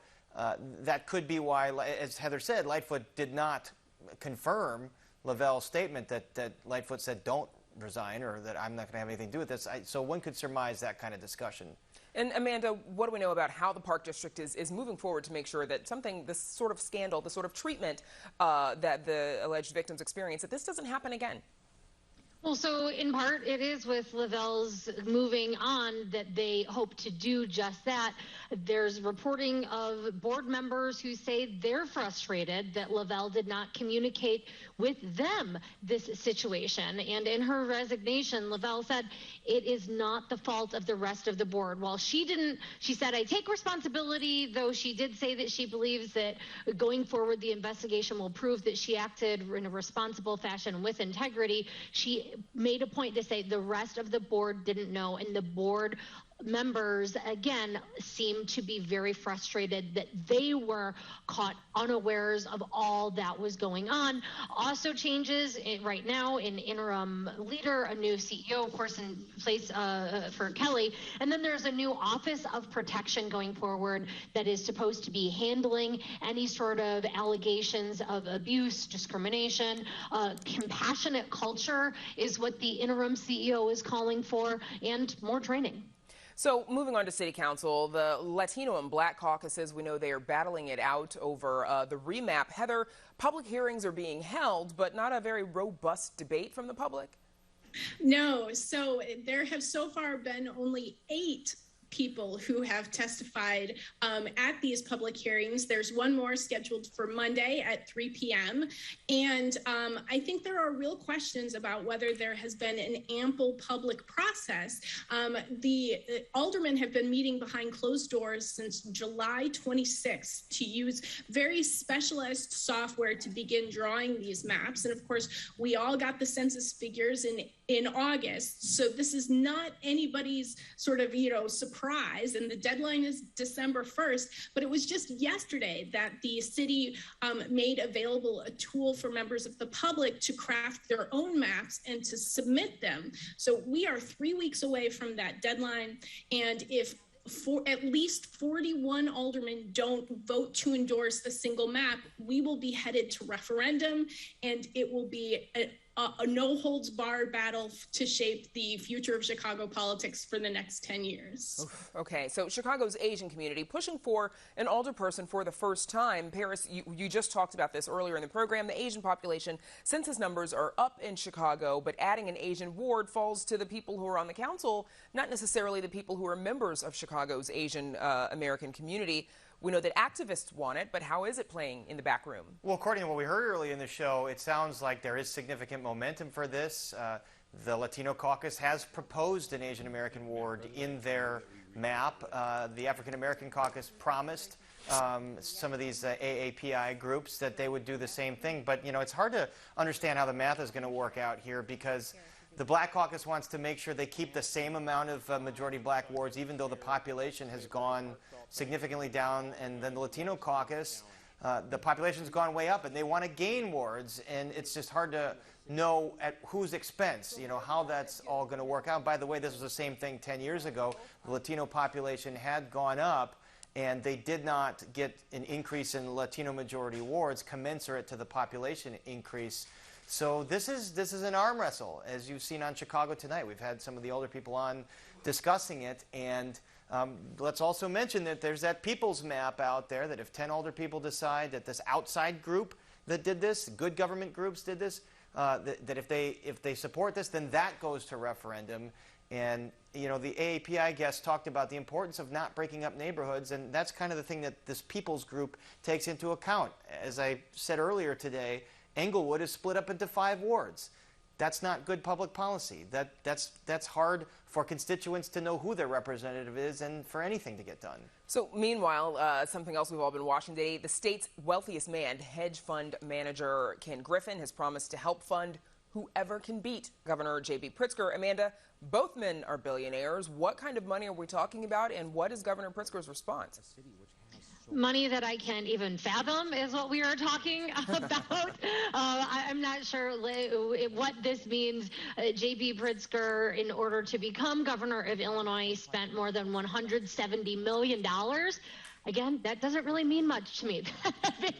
that could be why, as Heather said, Lightfoot did not confirm Lavelle's statement that Lightfoot said don't resign, or that I'm not going to have anything to do with this. So one could surmise that kind of discussion. And Amanda, what do we know about how the Park District is moving forward to make sure that this sort of scandal, the sort of treatment that the alleged victims experience, that this doesn't happen again? Well, so in part, it is with Lavelle's moving on that they hope to do just that. There's reporting of board members who say they're frustrated that Lavelle did not communicate with them this situation. And in her resignation, Lavelle said it is not the fault of the rest of the board. While she said, I take responsibility, though she did say that she believes that going forward, the investigation will prove that she acted in a responsible fashion with integrity. She made a point to say the rest of the board didn't know, and the board members, again, seem to be very frustrated that they were caught unawares of all that was going on. Also changes right now in interim leader, a new CEO, of course, in place for Kelly. And then there's a new Office of Protection going forward that is supposed to be handling any sort of allegations of abuse, discrimination. Compassionate culture is what the interim CEO is calling for, and more training. So moving on to City Council, the Latino and Black caucuses, we know they are battling it out over the remap. Heather, public hearings are being held, but not a very robust debate from the public? No, so there have so far been only 8 people who have testified at these public hearings. There's one more scheduled for Monday at 3 p.m. And I think there are real questions about whether there has been an ample public process. The aldermen have been meeting behind closed doors since July 26th to use very specialized software to begin drawing these maps. And of course, we all got the census figures in August. So this is not anybody's sort of, surprise. And the deadline is December 1st. But it was just yesterday that the city made available a tool for members of the public to craft their own maps and to submit them. So we are 3 weeks away from that deadline. And if at least 41 aldermen don't vote to endorse the single map, we will be headed to referendum, and it will be a no-holds-barred battle to shape the future of Chicago politics for the next 10 years. Oof. Okay, so Chicago's Asian community pushing for an alderperson for the first time. Paris, you just talked about this earlier in the program. The Asian population census numbers are up in Chicago, but adding an Asian ward falls to the people who are on the council, not necessarily the people who are members of Chicago's Asian American community. We know that activists want it, but how is it playing in the back room? Well, according to what we heard early in the show, it sounds like there is significant momentum for this. The Latino caucus has proposed an Asian American ward in their map. The African American caucus promised some of these AAPI groups that they would do the same thing. But, it's hard to understand how the math is going to work out here, because the Black caucus wants to make sure they keep the same amount of majority Black wards, even though the population has gone significantly down. And then the Latino caucus the population's gone way up, and they want to gain wards, and it's just hard to know at whose expense, how that's all going to work out. By the way, this was the same thing 10 years ago. The Latino population had gone up, and they did not get an increase in Latino majority wards commensurate to the population increase. So this is an arm wrestle, as you've seen on Chicago tonight. We've had some of the older people on discussing it, and let's also mention that there's that people's map out there, that if 10 older people decide that this outside group that did this, good government groups did this, that if they support this, then that goes to referendum. And the AAPI guest talked about the importance of not breaking up neighborhoods, and that's kind of the thing that this people's group takes into account. As I said earlier today, Englewood is split up into 5 wards. That's not good public policy. That's hard for constituents to know who their representative is and for anything to get done. So meanwhile, something else we've all been watching today, the state's wealthiest man, hedge fund manager Ken Griffin, has promised to help fund whoever can beat Governor J.B. Pritzker. Amanda, both men are billionaires. What kind of money are we talking about, and what is Governor Pritzker's response? Money that I can't even fathom is what we are talking about. I'm not sure what this means. J.B. Pritzker, in order to become governor of Illinois, spent more than $170 million. Again, that doesn't really mean much to me.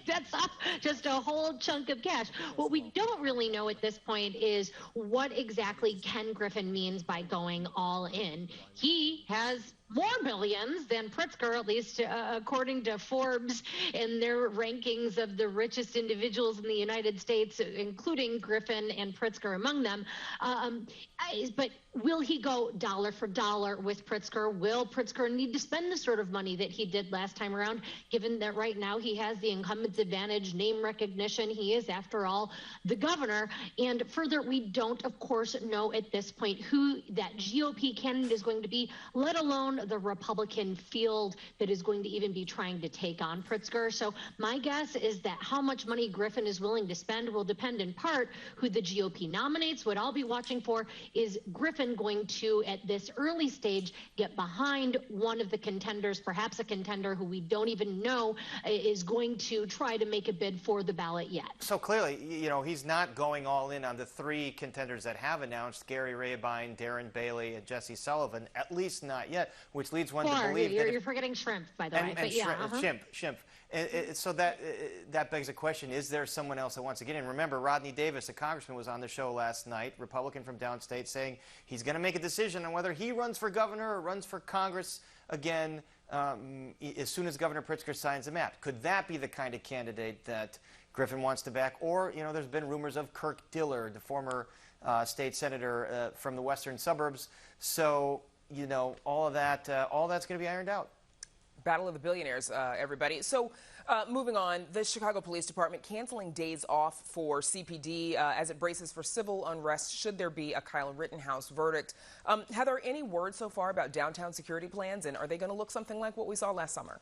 That's just a whole chunk of cash. What we don't really know at this point is what exactly Ken Griffin means by going all in. He has more billions than Pritzker, at least according to Forbes and their rankings of the richest individuals in the United States, including Griffin and Pritzker among them. But will he go dollar for dollar with Pritzker? Will Pritzker need to spend the sort of money that he did last time around, given that right now he has the incumbent's advantage, name recognition? He is, after all, the governor. And further, we don't, of course, know at this point who that GOP candidate is going to be, let alone the Republican field that is going to even be trying to take on Pritzker. So my guess is that how much money Griffin is willing to spend will depend in part who the GOP nominates. What I'll be watching for is Griffin going to, at this early stage, get behind one of the contenders, perhaps a contender who we don't even know is going to try to make a bid for the ballot yet. So clearly, he's not going all in on the 3 contenders that have announced, Gary Rabine, Darren Bailey, and Jesse Sullivan, at least not yet, which leads one to believe that... You're forgetting Shrimp, by the way. But Shrimp. So that begs a question, is there someone else that wants to get in? Remember, Rodney Davis, a congressman, was on the show last night, Republican from downstate, saying he's going to make a decision on whether he runs for governor or runs for Congress again as soon as Governor Pritzker signs the map. Could that be the kind of candidate that Griffin wants to back? Or, there's been rumors of Kirk Dillard, the former state senator from the western suburbs. So, all that's going to be ironed out. Battle of the billionaires, everybody. So moving on, the Chicago Police Department canceling days off for CPD as it braces for civil unrest should there be a Kyle Rittenhouse verdict. Heather, any word so far about downtown security plans, and are they going to look something like what we saw last summer?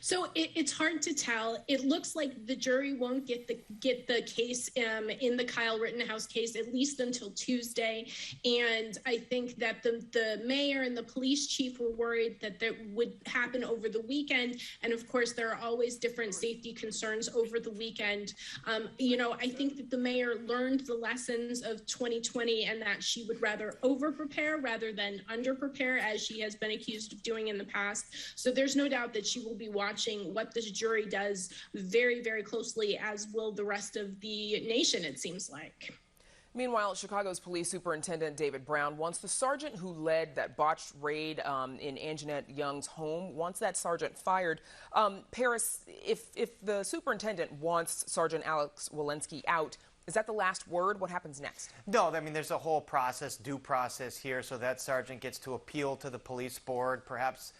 So it's hard to tell. It looks like the jury won't get the case in the Kyle Rittenhouse case at least until Tuesday. And I think that the mayor and the police chief were worried that would happen over the weekend. And of course, there are always different safety concerns over the weekend. I think that the mayor learned the lessons of 2020 and that she would rather over-prepare rather than under-prepare, as she has been accused of doing in the past. So there's no doubt that she will be watching what this jury does very, very closely, as will the rest of the nation, it seems like. Meanwhile, Chicago's police superintendent David Brown wants the sergeant who led that botched raid in Anjanette Young's home, wants that sergeant fired. Paris, if the superintendent wants Sergeant Alex Walensky out, is that the last word? What happens next? No, there's a whole due process here, so that sergeant gets to appeal to the police board. Perhaps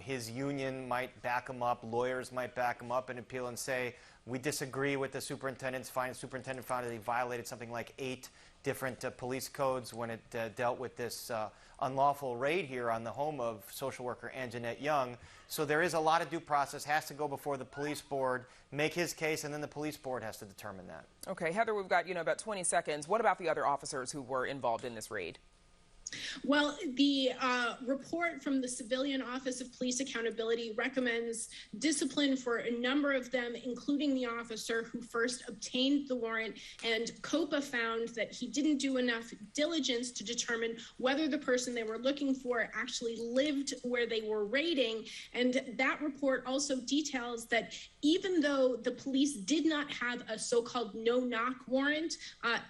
his union might back him up, lawyers might back him up and appeal and say, we disagree with the superintendent's findings. The superintendent found that he violated something like 8 different police codes when it dealt with this unlawful raid here on the home of social worker Anjanette Young. So there is a lot of due process, has to go before the police board, make his case, and then the police board has to determine that. Okay, Heather, we've got about 20 seconds. What about the other officers who were involved in this raid? Well, the report from the Civilian Office of Police Accountability recommends discipline for a number of them, including the officer who first obtained the warrant. And COPA found that he didn't do enough diligence to determine whether the person they were looking for actually lived where they were raiding. And that report also details that even though the police did not have a so-called no-knock warrant,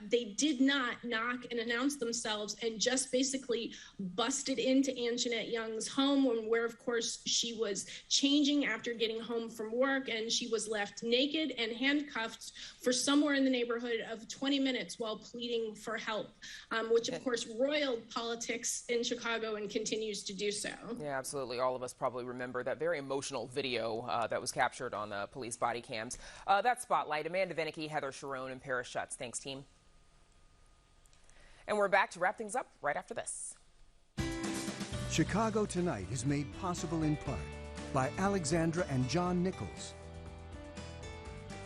they did not knock and announce themselves and just basically busted into Anjanette Young's home, where, of course, she was changing after getting home from work, and she was left naked and handcuffed for somewhere in the neighborhood of 20 minutes while pleading for help, which, of course, roiled politics in Chicago and continues to do so. Yeah, absolutely. All of us probably remember that very emotional video that was captured on the police body cams. That Spotlight, Amanda Vinicky, Heather Sharon, and Paris Schutz. Thanks, team. And we're back to wrap things up right after this. Chicago Tonight is made possible in part by Alexandra and John Nichols,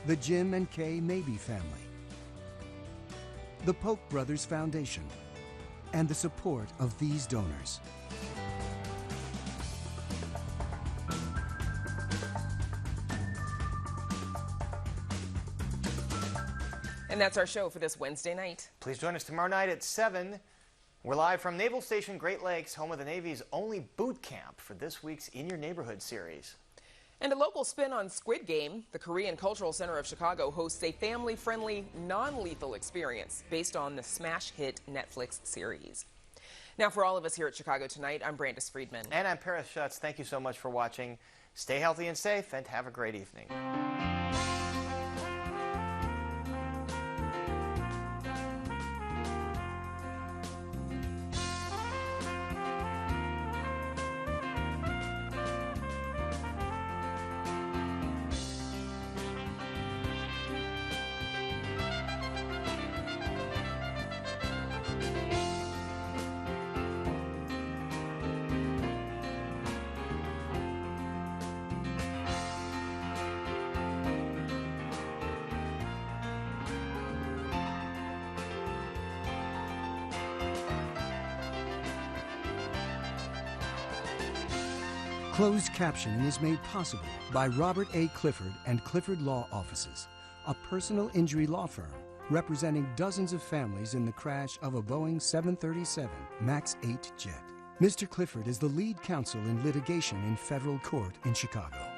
the Jim and Kay Mabey family, the Polk Brothers Foundation, and the support of these donors. And that's our show for this Wednesday night. Please join us tomorrow night at 7. We're live from Naval Station Great Lakes, home of the Navy's only boot camp for this week's In Your Neighborhood series. And a local spin on Squid Game, the Korean Cultural Center of Chicago hosts a family-friendly, non-lethal experience based on the smash hit Netflix series. Now, for all of us here at Chicago Tonight, I'm Brandis Friedman. And I'm Paris Schutz. Thank you so much for watching. Stay healthy and safe, and have a great evening. Closed captioning is made possible by Robert A. Clifford and Clifford Law Offices, a personal injury law firm representing dozens of families in the crash of a Boeing 737 MAX 8 jet. Mr. Clifford is the lead counsel in litigation in federal court in Chicago.